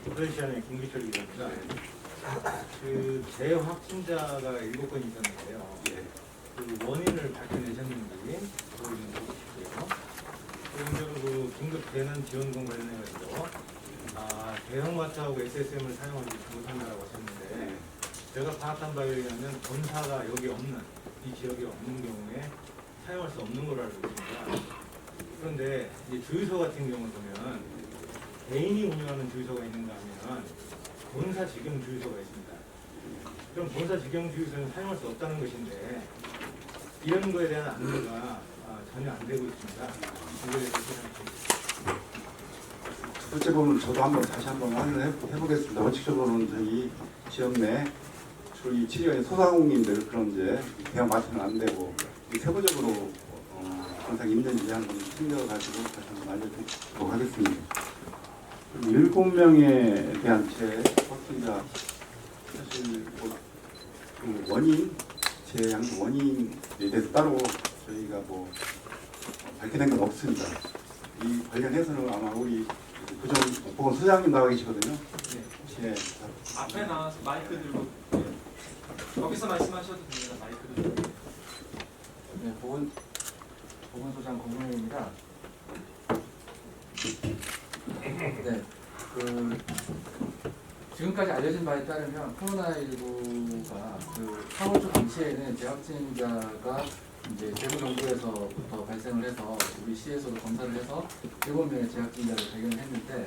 부산시장의 김기철 기자입니다. 그 재확진자가 7건 있었는데요. 그 원인을 밝혀내셨는지 그걸 좀 보고 싶고요. 그리고 그 긴급 재난 지원금 관련해가지고 대형마트하고 SSM을 사용하지 못한다고 하셨는데 제가 파악한 바에 의하면 본사가 여기 없는 이 지역에 없는 경우에 사용할 수 없는 걸로 알고 있습니다. 그런데 이제 주유소 같은 경우를 보면 개인이 운영하는 주유소가 있는가 하면 본사 직영 주유소가 있습니다. 그럼 본사 직영 주유소는 사용할 수 없다는 것인데 이런 거에 대한 안내가 전혀 안 되고 있습니다. 이거에 대해서 생각해 첫 번째 부분 저도 다시 한번 확인을 해보겠습니다. 원칙적으로는 저희 지역 내 주로 이 치료의 소상공인들 그런 이제 대형 마트는 안 되고 세부적으로 항상 있는지 한번 챙겨가지고 다시 한번 알려드리도록 하겠습니다. 7명에 대한 확진자 사실 그 원인 재양성 원인에 대해서 따로 저희가 밝혀낸 건 없습니다. 이 관련해서는 아마 우리 보건소장님 나와 계시거든요. 네. 앞에 나와서 마이크 들고 여기서 말씀하셔도 됩니다. 마이크 들고. 네, 보건소장 권문혜입니다. 네, 지금까지 알려진 바에 따르면 코로나19가 4월 초 당시에는 재확진자가 이제 대구 정부에서부터 발생을 해서 우리 시에서도 검사를 해서 7명의 재확진자를 발견을 했는데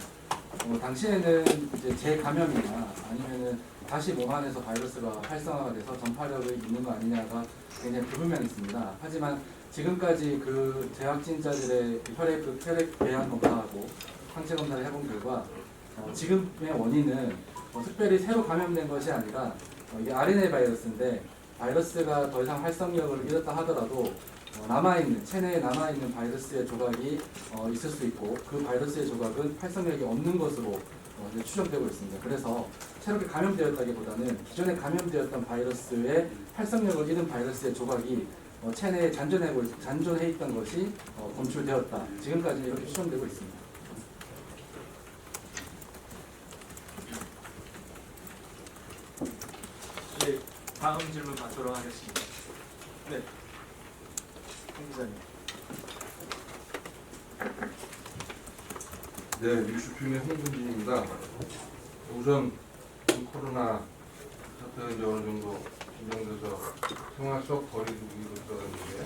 당시에는 이제 재감염이나 아니면은 다시 몸 안에서 바이러스가 활성화가 돼서 전파력이 있는 거 아니냐가 굉장히 불분명했습니다. 하지만 지금까지 그 재확진자들의 혈액 배양 검사하고 항체 검사를 해본 결과 지금의 원인은 특별히 새로 감염된 것이 아니라 이게 RNA 바이러스인데 바이러스가 더 이상 활성력을 잃었다 하더라도 체내에 남아있는 바이러스의 조각이 있을 수 있고 그 바이러스의 조각은 활성력이 없는 것으로 추정되고 있습니다. 그래서 새롭게 감염되었다기보다는 기존에 감염되었던 바이러스의 활성력을 잃은 바이러스의 조각이 체내에 잔존해 있던 것이 검출되었다. 지금까지는 이렇게 추정되고 있습니다. 네, 다음 질문 받도록 하겠습니다. 네, 홍 기자님. 네, 뉴스팀의 홍근진입니다. 우선 코로나 사태가 이제 어느 정도 진정돼서 생활 속 거리두기로 들어갔는데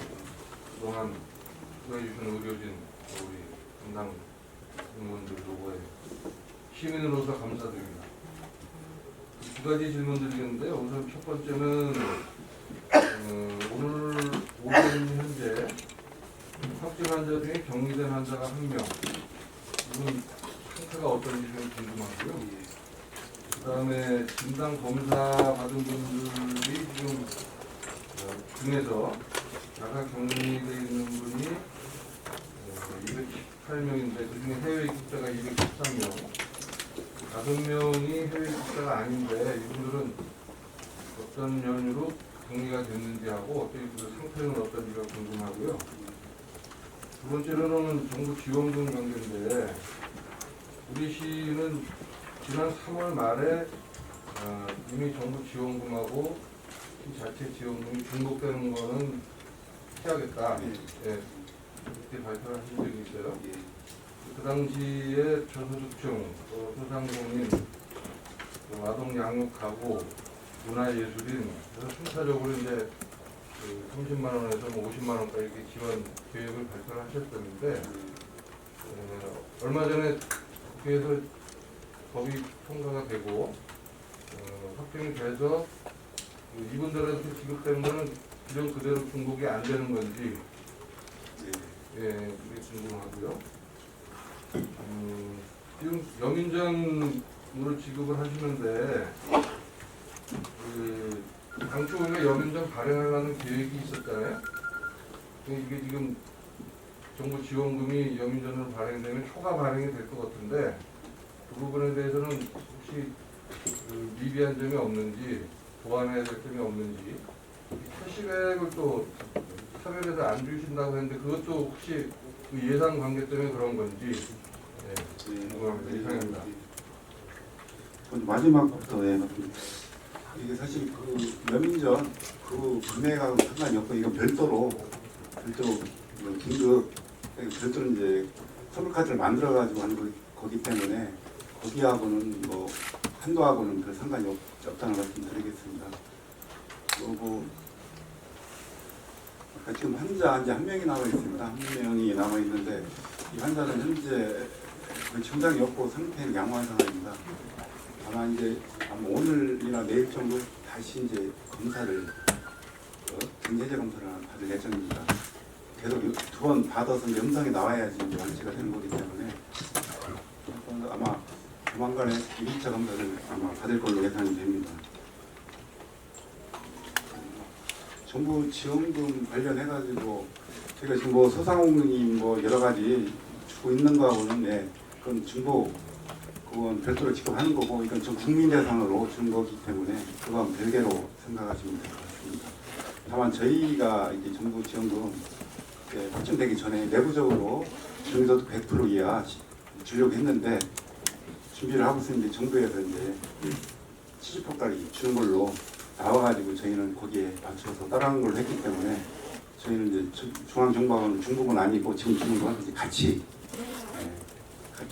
그동안 수고해주신 의료진, 우리 담당 공무원들 노고에 시민으로서 감사드립니다. 두 가지 질문 드리는데요. 우선 첫 번째는 오늘 오전 현재 확진 환자 중에 격리된 환자가 1명. 이분 상태가 어떤지 좀 궁금하고요. 그 다음에 진단 검사 받은 분들이 지금 중에서 자가 격리되어 있는 분이 218명인데 그 중에 해외 입국자가 213명. 5명이 해외 입국자가 아닌데 이분들은 어떤 연유로 격리가 됐는지 하고 그 상태는 어떤지가 궁금하고요. 두 번째로는 정부 지원금 관계인데 우리 시는 지난 3월 말에 이미 정부 지원금하고 자체 지원금이 중복되는 거는 피하겠다. 예, 그렇게 발표를 하신 적이 있어요. 그 당시에 저소득층, 소상공인, 아동 양육 가구, 문화예술인 그래서 순차적으로 이제 30만 원에서 50만 원까지 이렇게 지원 계획을 발표를 하셨었는데 얼마 전에 국회에서 법이 통과가 되고 확정이 돼서 이분들한테 지급되는 거는 기존 그대로 중복이 안 되는 건지 그게 궁금하고요. 지금 여민전으로 지급을 하시는데 당초 우리가 여민전 발행하려는 계획이 있었잖아요. 이게 지금 정부 지원금이 여민전으로 발행되면 초과 발행이 될 것 같은데 그 부분에 대해서는 혹시 미비한 점이 없는지 보완해야 될 점이 없는지 캐시백을 또 차별해서 안 주신다고 했는데 그것도 혹시 그 예산 관계 때문에 그런 건지 궁금합니다. 이상입니다. 마지막부터 이게 사실 그 몇민전 그 금액하고 상관이 없고 이건 별도로 긴급 별도로 이제 선물카드를 만들어 가지고 하는 거기 때문에 거기하고는 뭐 한도하고는 별 상관이 없다는 말씀 드리겠습니다. 그리고 아까 지금 환자 이제 한 명이 남아 있습니다. 한 명이 남아 있는데 이 환자는 현재 거의 증상이 없고 상태는 양호한 상황입니다. 다만 이제 아마 오늘이나 내일 정도 다시 이제 검사를 등재제 검사를 받을 예정입니다. 계속 2번 받아서 이제 음성이 나와야지 이제 완치가 되는 거기 때문에 아마 조만간에 1차 검사를 아마 받을 걸로 예상이 됩니다. 정부 지원금 관련해가지고 제가 지금 뭐 소상공인 뭐 여러 가지 주고 있는 거하고는 그건 중복 그건 별도로 지급하는 거고 이건 좀 국민 대상으로 준 거기 때문에 그건 별개로 생각하시면 될 것 같습니다. 다만 저희가 이제 정부 지원금 확정되기 전에 내부적으로 중소득 100% 이하 주려고 했는데 준비를 하고 있는데 정부에서 이제 70%까지 주는 걸로 나와가지고 저희는 거기에 맞춰서 따라하는 걸로 했기 때문에 저희는 이제 중앙정부하고는 중복은 아니고 지금 주는 건 이제 같이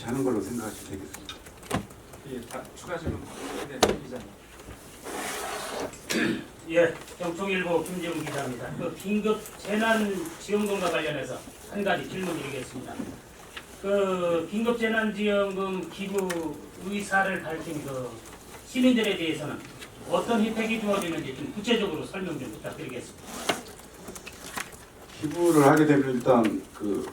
하는 걸로 생각하시면 되겠습니다. 예, 추가 질문 기자님. 예, 정통일보 김재웅 기자입니다. 그 긴급 재난 지원금과 관련해서 한 가지 질문 드리겠습니다. 그 긴급 재난 지원금 기부 의사를 밝힌 그 시민들에 대해서는 어떤 혜택이 주어지는지 좀 구체적으로 설명 좀 부탁드리겠습니다. 기부를 하게 되면 일단 그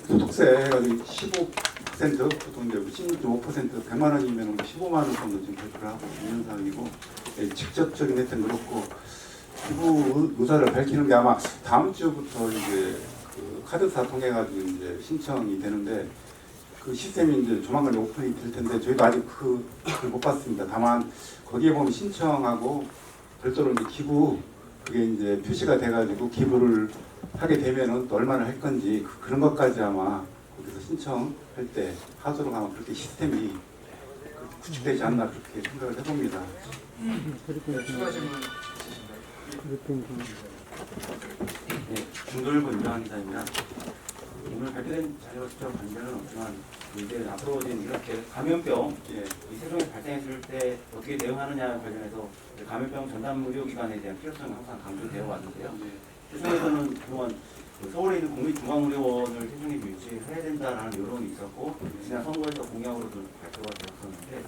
소득세 해가지고 15% 보통 이제 16.5% 100만 원이면 15만 원 정도 지금 발표를 하고 있는 상황이고 직접적인 혜택은 그렇고 기부 의사를 밝히는 게 아마 다음 주부터 이제 그 카드사 통해 가지고 이제 신청이 되는데 그 시스템이 이제 조만간 오픈이 될 텐데 저희도 아직 그걸 못 봤습니다. 다만 거기에 보면 신청하고 별도로 이제 기부 그게 이제 표시가 돼가지고 기부를 하게 되면은 또 얼마나 할 건지 그런 것까지 아마 거기서 신청할 때 하도록 아마 그렇게 시스템이 구축되지 않나 그렇게 생각을 해봅니다. 추가 질문 네, 중돌고 유명한 기자입니다. 오늘 발표된 자료가 직접 관계는 없지만 이제 앞으로 이렇게 감염병 이 세종에 발생했을 때 어떻게 대응하느냐 관련해서 감염병 전담 의료기관에 대한 필요성이 항상 강조되어 왔는데요. 세종에서는 그동안 서울에 있는 국립중앙의료원을 세종에 유치해야 된다라는 여론이 있었고 지난 선거에서 공약으로도 발표가 되었었는데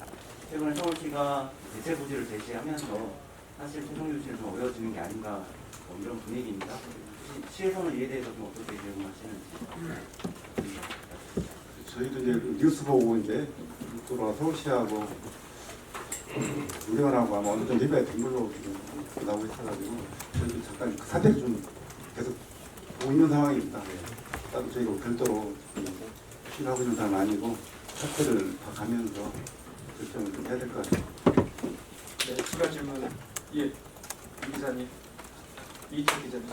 최근에 서울시가 대체 부지를 제시하면서 사실 세종 유치는 좀 어려워지는 게 아닌가 이런 분위기입니다. 시에서는 이에 대해서 좀 어떻게 대응하시는지. 저희도 이제 뉴스 보고 이제 또 서울시하고 의료원하고 아마 어느 정도 협의가 된 걸로 지금 나오고 있어가지고 저희도 잠깐 그 사태를 좀 계속 보고 있는 상황입니다. 따로 저희가 별도로 추진하고 있는 상황은 아니고 사태를 다 가면서 결정을 좀 해야 될 것 같아요. 네, 추가 질문. 예, 이 기자님. 이철 기자님.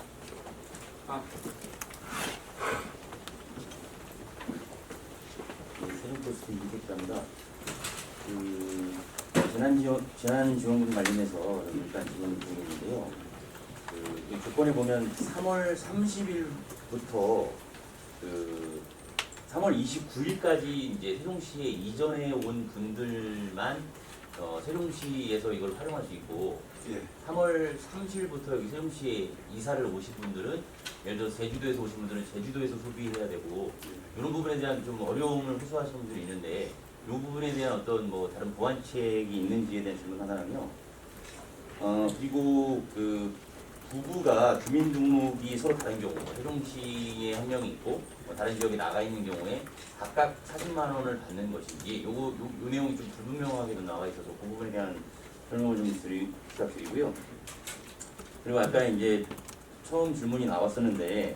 세종포스트 이기입니다. 재난지원금 관련해서 일단 질문 드리는데요. 이 조건에 보면 3월 30일부터 3월 29일까지 이제 세종시에 이전해 온 분들만 세종시에서 이걸 활용할 수 있고 3월 30일부터 여기 세종시에 이사를 오신 분들은 예를 들어 제주도에서 오신 분들은 제주도에서 소비해야 되고 이런 부분에 대한 좀 어려움을 호소하시는 분들이 있는데 이 부분에 대한 어떤 뭐 다른 보완책이 있는지에 대한 질문 하나는요. 그리고 그 부부가 주민등록이 서로 다른 경우 세종시에 한 명이 있고 다른 지역에 나가 있는 경우에 각각 40만 원을 받는 것인지 요 내용이 좀 불분명하게도 나와 있어서 그 부분에 대한 설명을 좀 부탁드리고요. 그리고 아까 이제 처음 질문이 나왔었는데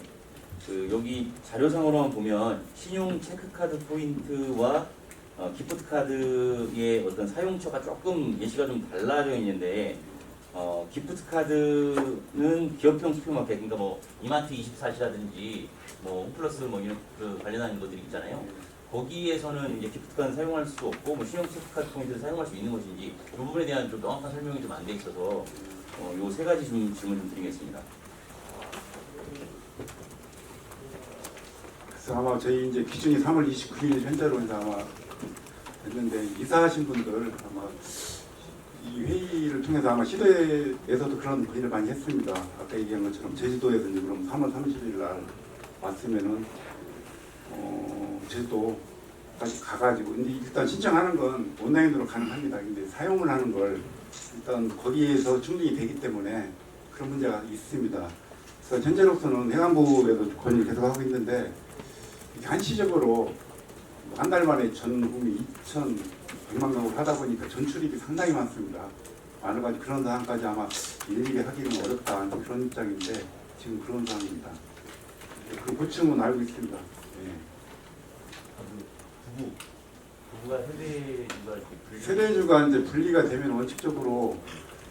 여기 자료상으로만 보면 신용 체크카드 포인트와 기프트카드의 어떤 사용처가 조금 예시가 좀 달라져 있는데 기프트카드는 기업형 슈퍼마켓, 그러니까 뭐 이마트 24시라든지 뭐 홈플러스 뭐 이런 관련한 것들이 있잖아요. 거기에서는 이제 기프트카드 사용할 수 없고 뭐 신용 체크카드 통해서 사용할 수 있는 것인지 이 부분에 대한 좀 명확한 설명이 좀 안 돼 있어서 요 세 가지 질문 좀 드리겠습니다. 그래서 아마 저희 이제 기준이 3월 29일 현재로 해서 아마 됐는데 이사하신 분들 아마 이 회의를 통해서 아마 시도에서도 그런 회의를 많이 했습니다. 아까 얘기한 것처럼 제주도에서 이제 그럼 3월 30일 날 왔으면은 제주도까지 가가지고 근데 일단 신청하는 건 온라인으로 가능합니다. 근데 사용을 하는 걸 일단 거기에서 충분히 되기 때문에 그런 문제가 있습니다. 그래서 현재로서는 행안부에도 건의를 계속 하고 있는데 이렇게 한시적으로 한 달 만에 전 국민 2,100만 가구를 하다 보니까 전출입이 상당히 많습니다. 많아가지고 그런 상황까지 아마 일일이 하기는 어렵다 그런 입장인데 지금 그런 상황입니다. 그 고충은 알고 있습니다. 네. 부부가 세대주가 이렇게 세대주가 이제 분리가 되면 원칙적으로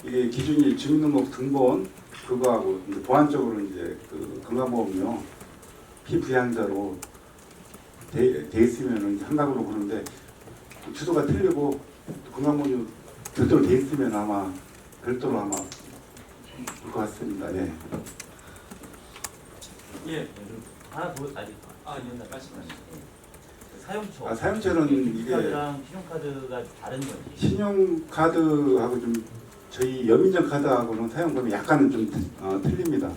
이게 기준이 주민등록 등본 그거하고 이제 보안적으로 이제 그 건강보험료 피부양자로 돼 있으면 이제 한각으로 보는데 주소가 틀리고 건강보험료 별도로 돼 있으면 아마 별도로 아마 볼 것 같습니다. 예. 예. 하나 더 아직 예. 말씀하시죠. 사용처. 사용처는 이게 카드랑 신용카드가 다른 건지. 신용카드하고 좀 저희 여민정 카드하고는 사용법이 약간은 좀 틀립니다.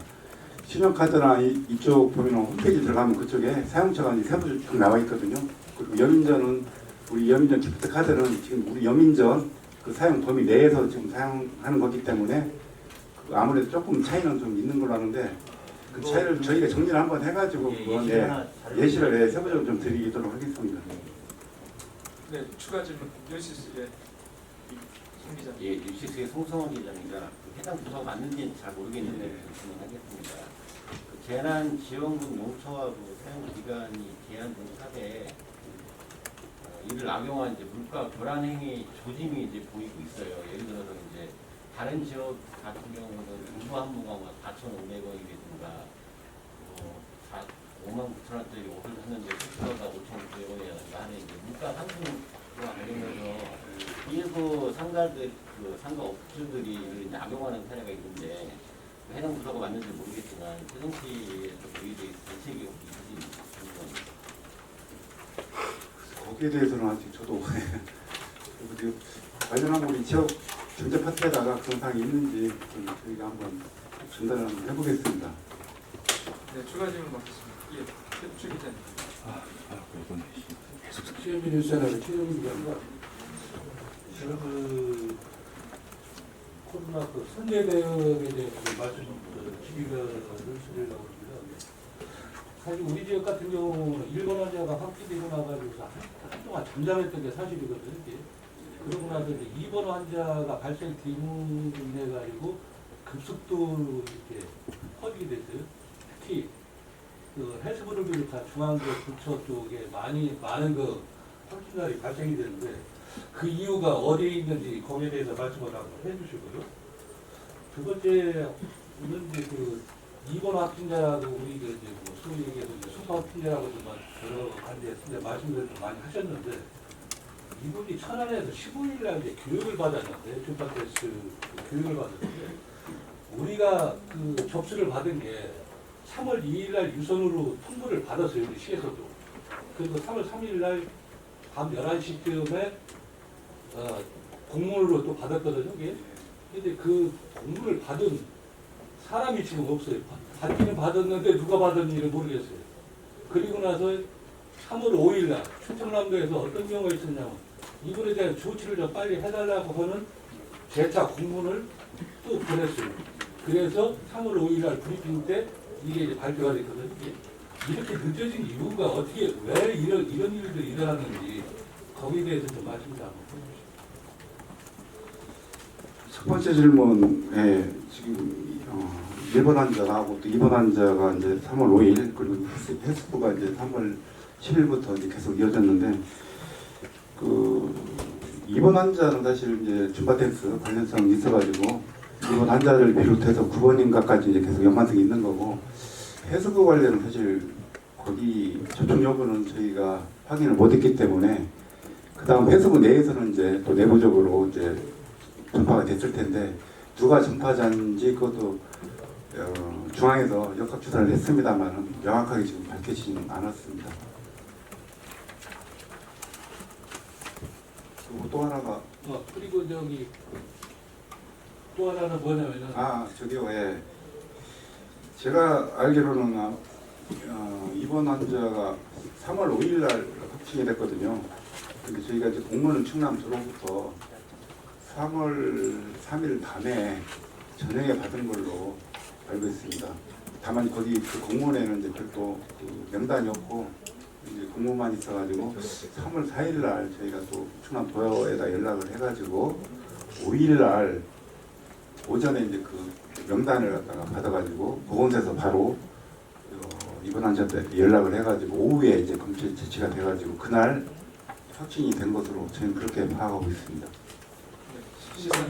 신용카드나 이쪽 보면 홈페이지 들어가면 그쪽에 사용처가 이제 세부 쭉 나와 있거든요. 그리고 여민전은 우리 여민전 기프트 카드는 지금 우리 여민전 그 사용 범위 내에서 지금 사용하는 거기 때문에 아무래도 조금 차이는 좀 있는 걸로 아는데 그 차이를 저희가 정리를 한번 해가지고 그건 예시를 세부적으로 좀 드리도록 하겠습니다. 네, 추가 질문 여시 씨, 예, 송 기자. 예, 유시스의 송성원 기자입니다. 그 해당 부서가 맞는지는 잘 모르겠는데 질문하겠습니다. 그 재난지원금 용처하고 사용 기간이 제한된 차례에 이를 악용한 이제 물가 교란 행위 조짐이 이제 보이고 있어요. 예를 들어서 이제 다른 지역 같은 경우는 인구 한부가 4,500원이라든가 5만 9천 원짜리 옷을 샀는데 수수료가 5,900원이라든가 하는 이제 물가 상승과 관련해서 일부 상가들 그 상가 업주들이 이를 이제 악용하는 사례가 있는데 해당 부서가 맞는지 모르겠지만 세종 씨의 좀 의뢰 대책이 혹시 있으신지 궁금합니다. 거기에 대해서는 아직 저도 관련한 우리 지역 경제 파트에다가 그런 사항이 있는지 좀 저희가 한번 전달을 한번 해보겠습니다. 네, 추가 질문 받겠습니다. 예, 최 기자님. CMB 뉴스채널의 최종기자입니다. 제가 코로나 선제 대응에 대해서 말씀 시기를 드리려고 합니다. 사실 우리 지역 같은 경우는 일본 환자가 확진되고 나가지고서 한동안 잠잠했던 게 사실이거든요. 이게. 그러고 나서 이제 입원 환자가 발생 기문해가지고 급속도로 이렇게 퍼지게 됐어요. 특히 그 헬스부를 비롯한 중앙지역 부처 쪽에 많은 그 확진자들이 발생이 되는데 그 이유가 어디에 있는지 거기에 대해서 말씀을 한번 해주시고요. 두 번째는 이제 그 입원 확진자도 우리 그 이제 뭐 소위 얘기해서 이제 수소 확진자라고도만 여러 관계에 말씀을 좀 많이 하셨는데 이분이 천안에서 15일날 이제 교육을 받았는데 주파 테스트 교육을 받았는데 우리가 그 접수를 받은 게 3월 2일날 유선으로 통보를 받았어요. 우리 시에서도. 그리고 3월 3일날 밤 11시쯤에 공문으로 또 받았거든요. 이게. 근데 그 공문을 받은 사람이 지금 없어요. 받기는 받았는데 누가 받았는지를 모르겠어요. 그리고 나서 3월 5일날 충청남도에서 어떤 경우가 있었냐면 이분에 대한 조치를 좀 빨리 해달라고 하는 재차 공문을 또 보냈어요. 그래서 3월 5일날 브리핑 때 이게 이제 발표가 됐거든요. 이렇게 늦어진 이유가 어떻게 왜 이런 일들이 일어났는지 거기에 대해서 좀 말씀 좀 한번 해주시죠. 첫 번째 질문에 지금 일본 환자하고 또 입원 환자가 이제 3월 5일 그리고 헬스부가 이제 3월 10일부터 이제 계속 이어졌는데 그 입원 환자는 사실 이제 줌바텍스 관련성이 있어가지고 입원 환자를 비롯해서 9번인가까지 이제 계속 연관성이 있는 거고 해수부 관련은 사실 거기 접촉 여부는 저희가 확인을 못했기 때문에 그 다음 회수부 내에서는 이제 또 내부적으로 이제 전파가 됐을 텐데 누가 전파자인지 그것도 중앙에서 역학조사를 했습니다만 명확하게 지금 밝혀지지는 않았습니다. 그리고 또 하나가 그리고 저기 또 하나는 뭐냐면은 저기요. 예. 제가 알기로는 입원 환자가 3월 5일 날 확진이 됐거든요. 근데 저희가 이제 공무원 충남 들어오부터 3월 3일 밤에 저녁에 받은 걸로 알고 있습니다. 다만 거기 그 공무원에는 이제 별도 그 명단이 없고 이제 공무만 있어가지고 3월 4일 날 저희가 또 충남 도여에다 연락을 해가지고 5일 날 오전에 이제 그 명단을 갖다가 받아가지고 보건소에서 바로 입원 환자한테 연락을 해가지고 오후에 이제 검체 채취가 돼가지고 그날 확진이 된 것으로 저희는 그렇게 파악하고 있습니다.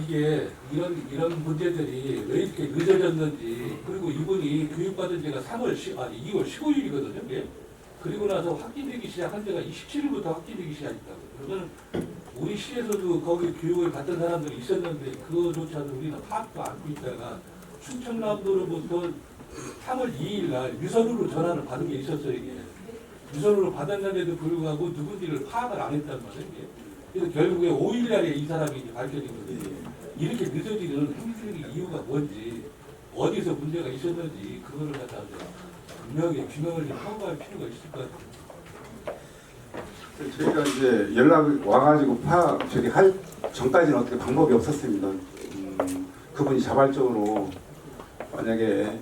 이게 이런 문제들이 왜 이렇게 늦어졌는지, 그리고 이분이 교육받은 지가 2월 15일이거든요. 예? 그리고 나서 확진되기 시작한 지가 27일부터 확진되기 시작했다고. 그러면 우리 시에서도 거기 교육을 받던 사람들이 있었는데 그거조차도 우리는 파악도 않고 있다가 충청남도로부터 3월 2일 날 유선으로 전화를 받은 게 있었어요. 이게 유선으로 받았는데도 불구하고 누군지를 파악을 안 했단 말이에요. 이게. 그래서 결국에 5일 날에 이 사람이 이제 밝혀진 거지. 이렇게 늦어지는 행위적인 이유가 뭔지, 어디서 문제가 있었는지 그거를 갖다 분명히 규명을 좀 하고할 필요가 있을 것 같아요. 저희가 이제 연락 와가지고 저기 할 전까지는 어떻게 방법이 없었습니다. 그분이 자발적으로 만약에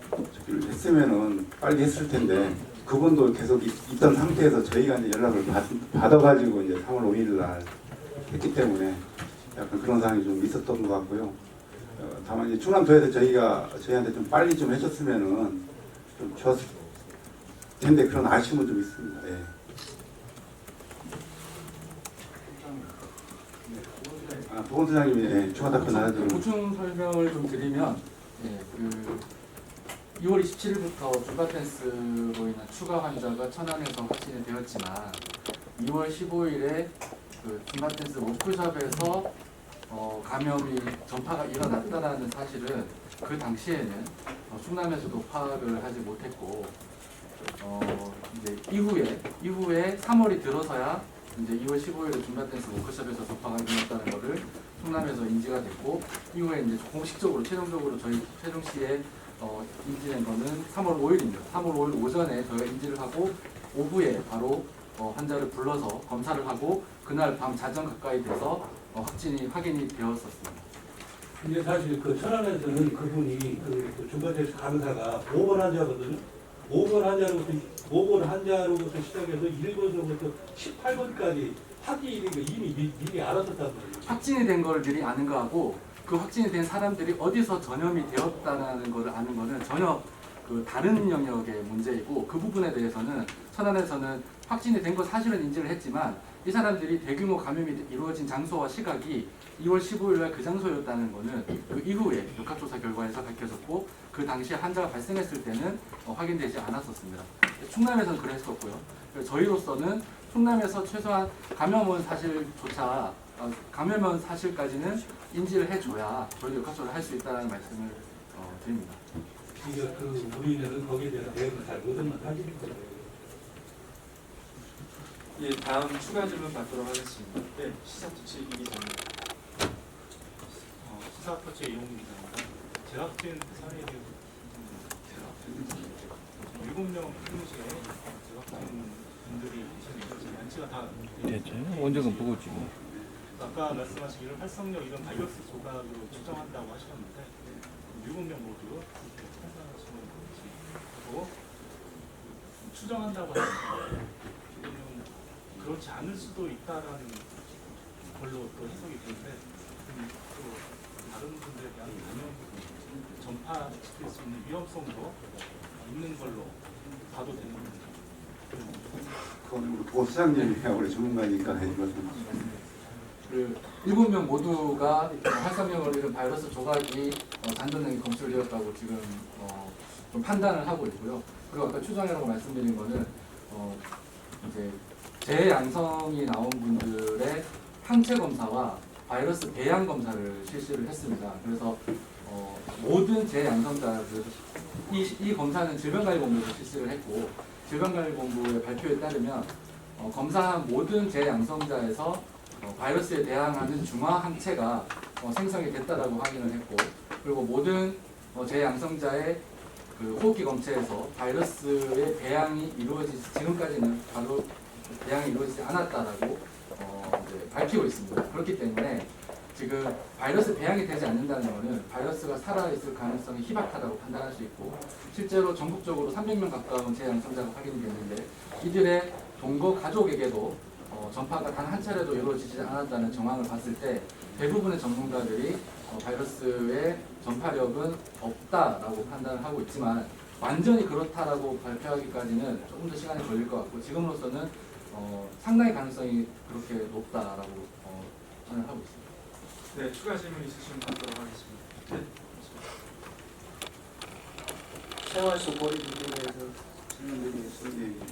저기를 했으면은 빨리 했을 텐데 그분도 계속 있던 상태에서 저희가 이제 연락을 받아가지고 이제 3월 5일 날 했기 때문에 약간 그런 상황이 좀 있었던 것 같고요. 다만 이제 충남도에서 저희한테 좀 빨리 좀 해줬으면은 좀 좋았을 텐데 그런 아쉬움은 좀 있습니다. 예. 보건소장님이 추가 답변 하죠. 보충 설명을 좀 드리면, 그 2월 27일부터 중과펜스로 인한 추가 환자가 천안에서 확진이 되었지만 2월 15일에 그 중과펜스 워크숍에서 감염이 전파가 일어났다는 사실은 그 당시에는 충남에서도 파악을 하지 못했고 이제 이후에 3월이 들어서야 이제 2월 15일에 중과펜스 워크숍에서 전파가 일어났다는 것을 충남에서 인지가 됐고 이후에 이제 공식적으로 최종적으로 저희 세종시에 인지된 거는 3월 5일입니다. 3월 5일 오전에 저희가 인지를 하고 오후에 바로 환자를 불러서 검사를 하고 그날 밤 자정 가까이 돼서 확인이 되었었습니다. 근데 사실 그 천안에서는 그분이 그 중과테스트 강사가 5번 환자거든요. 5번 환자로부터 시작해서 1번서부터 18번까지 확진이 된 거 이미 미리 알았었단 말이에요. 확진이 된 걸 미리 아는 거하고 그 확진이 된 사람들이 어디서 전염이 되었다는 것을 아는 거는 전혀 그 다른 영역의 문제이고 그 부분에 대해서는 천안에서는 확진이 된 거 사실은 인지를 했지만 이 사람들이 대규모 감염이 이루어진 장소와 시각이 2월 15일 날 그 장소였다는 거는 그 이후에 역학조사 결과에서 밝혀졌고 그 당시에 환자가 발생했을 때는 확인되지 않았었습니다. 충남에서는 그랬었고요. 저희로서는 충남에서 최소한 감염원 사실까지는 인지를 해줘야 저희도 역학조사를 할 수 있다는 말씀을 드립니다. 그러니까 우리는 거기에 대한 대응을 잘 못하는 사실입니다. 예, 다음 추가 질문 받도록 하겠습니다. 네, 시사토치 기자입니다. 시사토치 이용기 기자입니다. 재확진 사례에 대해서 7명 평시에 재확진 분들이 계시는데 연치가 다 원적은 보고 있지. 아까 말씀하시기를 활성력 이런 바이러스 조각으로 추정한다고 하셨는데 7명 모두 그렇게 판단하시는 건지 하고 추정한다고 하셨는데 지금은 그렇지 않을 수도 있다라는 걸로 또 해석이 되는데 또 다른 분들에 대한 감염 전파시킬 수 있는 위험성도 있는 걸로 봐도 되는 겁니다. 그건 보수장님이 우리 전문가니까 말씀하시죠. 그 7명 모두가 활성력을 잃은 바이러스 조각이 단전능이 검출되었다고 지금 좀 판단을 하고 있고요. 그리고 아까 추정이라고 말씀드린 거는 이제 재양성이 나온 분들의 항체 검사와 바이러스 배양 검사를 실시를 했습니다. 그래서 모든 재양성자들 이 검사는 질병관리본부에서 실시를 했고 질병관리본부의 발표에 따르면 검사한 모든 재양성자에서 바이러스에 대항하는 중화 항체가 생성이 됐다라고 확인을 했고 그리고 모든 재양성자의 그 호흡기 검체에서 바이러스의 배양이 지금까지는 바로 배양이 이루어지지 않았다라고 이제 밝히고 있습니다. 그렇기 때문에 지금 바이러스 배양이 되지 않는다는 것은 바이러스가 살아있을 가능성이 희박하다고 판단할 수 있고 실제로 전국적으로 300명 가까운 재양성자가 확인이 됐는데 이들의 동거 가족에게도 전파가 단 한 차례도 이루어지지 않았다는 정황을 봤을 때 대부분의 전문가들이 바이러스의 전파력은 없다라고 판단을 하고 있지만 완전히 그렇다라고 발표하기까지는 조금 더 시간이 걸릴 것 같고 지금으로서는 상당히 가능성이 그렇게 높다라고 저는 하고 있습니다. 네, 추가 질문 있으시면 받도록 하겠습니다. 네. 생활 속 거리두기에 대해서 질문드리겠습니다.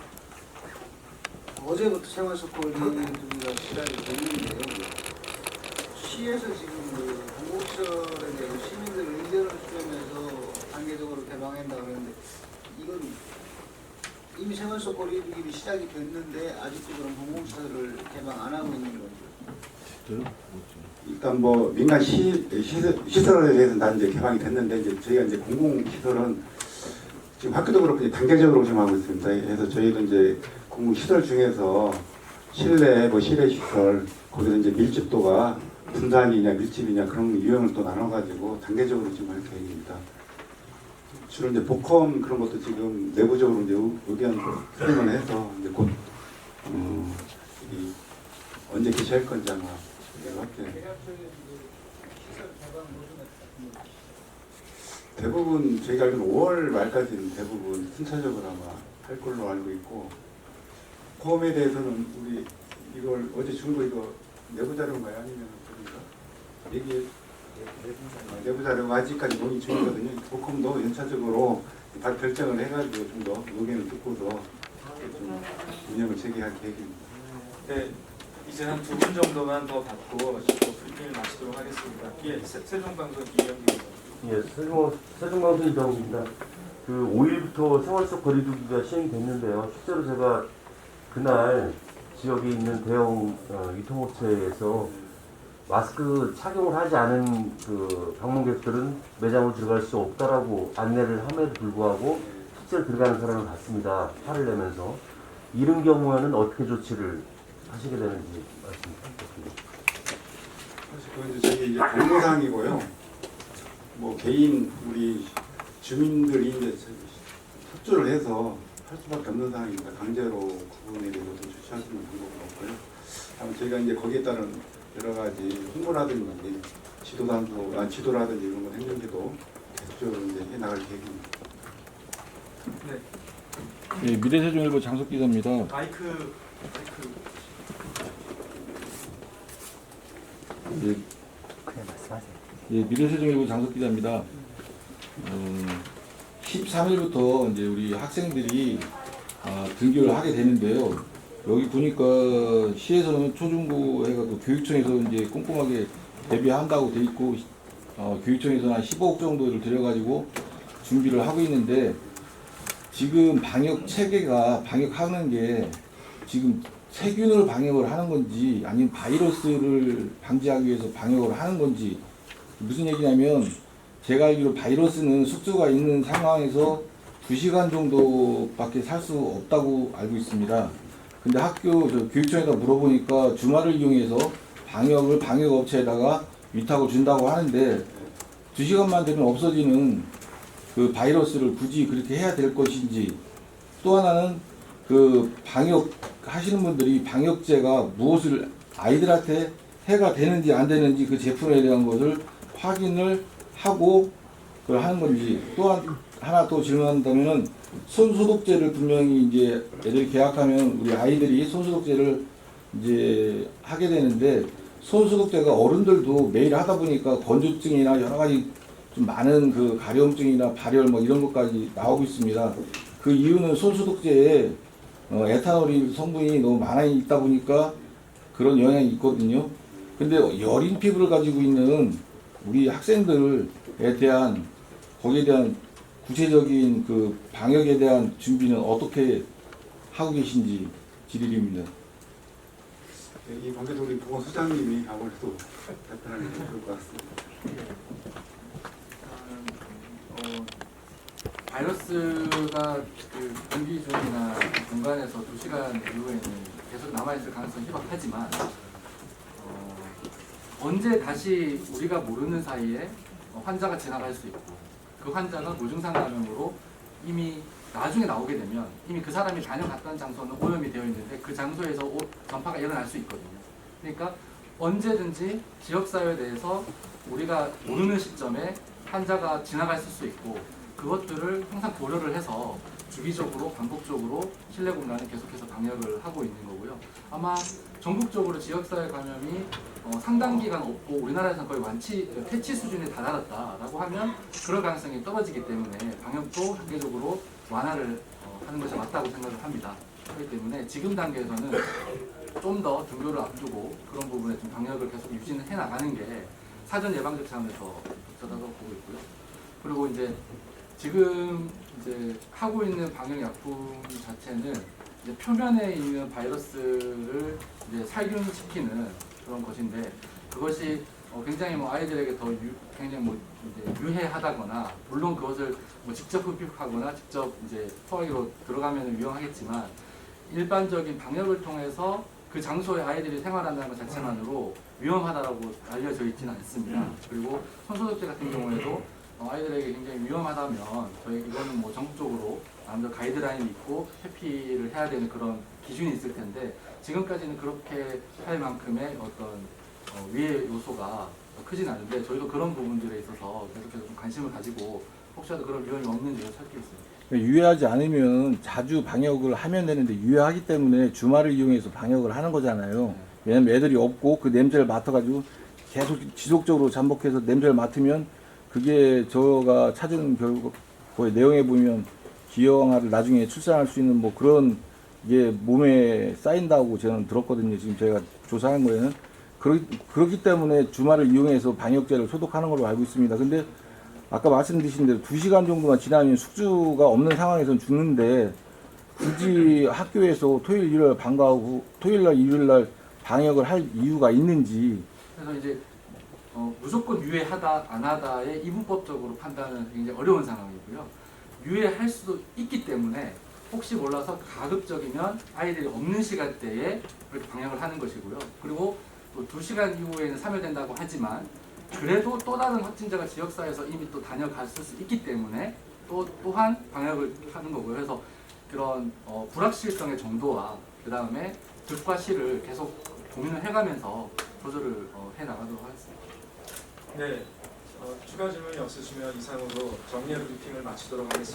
어제부터 생활 속 거리두기가 시작이 됐는데요. 시에서 지금 그 공공시설에 대해서 시민들 의견을 수렴해서 단계적으로 개방한다고 하는데 이건 이미 생활 속 거리두기 시작이 됐는데 아직도 그런 공공시설을 개방 안 하고 있는 거죠. 일단 뭐 민간 시설에 대해서는 다 이제 개방이 됐는데 이제 저희가 이제 공공시설은 지금 학교도 그렇고 이제 단계적으로 지금 하고 있습니다. 그래서 저희도 이제 공공시설 중에서 실내 뭐 실외 시설 거기서 이제 밀집도가 분산이냐 밀집이냐 그런 유형을 또 나눠가지고 단계적으로 지금 할 계획입니다. 주로 이제 복컴 그런 것도 지금 내부적으로 이제 의견 수렴을 해서 이제 곧 언제 개시할 건지 아마 대부분 저희가 알기로는 5월 말까지는 대부분 순차적으로 아마 할 걸로 알고 있고 보험에 대해서는 우리 이걸 어제 준 거 이거 내부 자료인가요? 아니면 우리가 얘기 내부 자료가 아직까지 논의 중이거든요. 보험도 연차적으로 결정을 해가지고 좀 더 의견을 듣고서 좀 운영을 재개할 계획입니다. 네, 이제 한 2분 정도만 더 받고 브리핑을 마치도록 하겠습니다. 예, 세종방송 이현기 예, 세종방송이정입니다. 그 5일부터 생활 속 거리두기가 시행이 됐는데요. 실제로 제가 그날 지역에 있는 대형 유통업체에서 마스크 착용을 하지 않은 그 방문객들은 매장으로 들어갈 수 없다라고 안내를 함에도 불구하고 실제로 들어가는 사람을 봤습니다. 화를 내면서. 이런 경우에는 어떻게 조치를 하시게 되는지 말씀 부탁드립니다. 사실 그건 이제 저희 이제 공모사항이고요. 뭐 개인 우리 주민들이 이제 협조를 해서 할 수밖에 없는 상황입니다. 강제로 구분에 대해서 조치할 수 있는 방법은 없고요. 다만 저희가 이제 거기에 따른 여러 가지 홍보라든지 지도라든지 이런 건 행정지도 계속적으로 이제 해 나갈 계획입니다. 네. 예, 미래세종일보 장석 기자입니다. 마이크. 예, 예, 미래세종일보 장석 기자입니다. 13일부터 이제 우리 학생들이 등교를 하게 되는데요. 여기 보니까 시에서는 초중고 해가지고 교육청에서 이제 꼼꼼하게 대비한다고 돼 있고 교육청에서는 한 15억 정도를 들여가지고 준비를 하고 있는데 지금 방역 체계가 방역하는 게 지금 세균을 방역을 하는 건지 아니면 바이러스를 방지하기 위해서 방역을 하는 건지 무슨 얘기냐면 제가 알기로 바이러스는 숙소가 있는 상황에서 2시간 정도밖에 살 수 없다고 알고 있습니다. 근데 교육청에다 물어보니까 주말을 이용해서 방역업체에다가 위탁을 준다고 하는데 2시간만 되면 없어지는 그 바이러스를 굳이 그렇게 해야 될 것인지 또 하나는 그 방역 하시는 분들이 방역제가 무엇을 아이들한테 해가 되는지 안 되는지 그 제품에 대한 것을 확인을 하고 그걸 하는 건지 또 하나 또 질문한다면은 손소독제를 분명히 이제 애들이 계약하면 우리 아이들이 손소독제를 이제 하게 되는데 손소독제가 어른들도 매일 하다 보니까 건조증이나 여러 가지 좀 많은 그 가려움증이나 발열 뭐 이런 것까지 나오고 있습니다. 그 이유는 손소독제에 에탄올 성분이 너무 많아 있다 보니까 그런 영향이 있거든요. 근데 여린 피부를 가지고 있는 우리 학생들에 대한 거기에 대한 구체적인 그 방역에 대한 준비는 어떻게 하고 계신지 질의입니다. 이 관계도 우리 보건소장님이 아무래도 답변하는 게 좋을 것 같습니다. 바이러스가 그 공기 중이나 공간에서 2시간 이후에는 계속 남아있을 가능성이 희박하지만 언제 다시 우리가 모르는 사이에 환자가 지나갈 수 있고 그 환자가 무증상 감염으로 이미 나중에 나오게 되면 이미 그 사람이 다녀갔던 장소는 오염이 되어 있는데 그 장소에서 전파가 일어날 수 있거든요. 그러니까 언제든지 지역사회에 대해서 우리가 모르는 시점에 환자가 지나갈 수 있고 그것들을 항상 고려를 해서 주기적으로 반복적으로 실내 공간을 계속해서 방역을 하고 있는 거고요. 아마 전국적으로 지역사회 감염이 상당 기간 없고 우리나라에서는 거의 퇴치 수준에 달하다라고 하면 그럴 가능성이 떨어지기 때문에 방역도 단계적으로 완화를 하는 것이 맞다고 생각을 합니다. 그렇기 때문에 지금 단계에서는 좀 더 등교를 앞두고 그런 부분에 좀 방역을 계속 유지는 해 나가는 게 사전 예방적 차원에서 적절하다고 보고 있고요. 그리고 이제 지금 이제 하고 있는 방역 약품 자체는 이제 표면에 있는 바이러스를 이제 살균시키는 그런 것인데 그것이 굉장히 뭐 아이들에게 더 굉장히 뭐 이제 유해하다거나 물론 그것을 뭐 직접 흡입하거나 직접 이제 소화기로 들어가면 위험하겠지만 일반적인 방역을 통해서 그 장소에 아이들이 생활한다는 것 자체만으로 위험하다라고 알려져 있지는 않습니다. 그리고 손소독제 같은 경우에도 아이들에게 굉장히 위험하다면 저희 이거는 뭐 전국적으로 아무래도 가이드라인이 있고 회피를 해야 되는 그런 기준이 있을 텐데 지금까지는 그렇게 할 만큼의 어떤 위해 요소가 크진 않은데 저희도 그런 부분들에 있어서 계속해서 좀 관심을 가지고 혹시라도 그런 위험이 없는지 살피겠습니다. 유해하지 않으면 자주 방역을 하면 되는데 유해하기 때문에 주말을 이용해서 방역을 하는 거잖아요. 왜냐면 애들이 없고 그 냄새를 맡아가지고 계속 지속적으로 잠복해서 냄새를 맡으면 그게 저가 찾은 결과의 내용에 보면 기형아를 나중에 출산할 수 있는 뭐 그런 게 몸에 쌓인다고 저는 들었거든요. 지금 제가 조사한 거에는 그렇기 때문에 주말을 이용해서 방역제를 소독하는 걸로 알고 있습니다. 근데 아까 말씀드린 대로 2시간 정도만 지나면 숙주가 없는 상황에서는 죽는데 굳이 학교에서 토요일, 일요일 방과후 토요일날, 일요일날 방역을 할 이유가 있는지. 그래서 이제 무조건 유해하다 안 하다의 이분법적으로 판단은 굉장히 어려운 상황이고요. 유해할 수도 있기 때문에 혹시 몰라서 가급적이면 아이들이 없는 시간대에 그렇게 방역을 하는 것이고요. 그리고 또 2시간 이후에는 사멸된다고 하지만 그래도 또 다른 확진자가 지역사회에서 이미 또 다녀갔을 수 있기 때문에 또한 방역을 하는 거고요. 그래서 그런 불확실성의 정도와 그 다음에 득과 실을 계속 고민을 해가면서 조절을 해나가도록 하겠습니다. 네, 추가 질문이 없으시면 이상으로 정리의 브리핑을 마치도록 하겠습니다.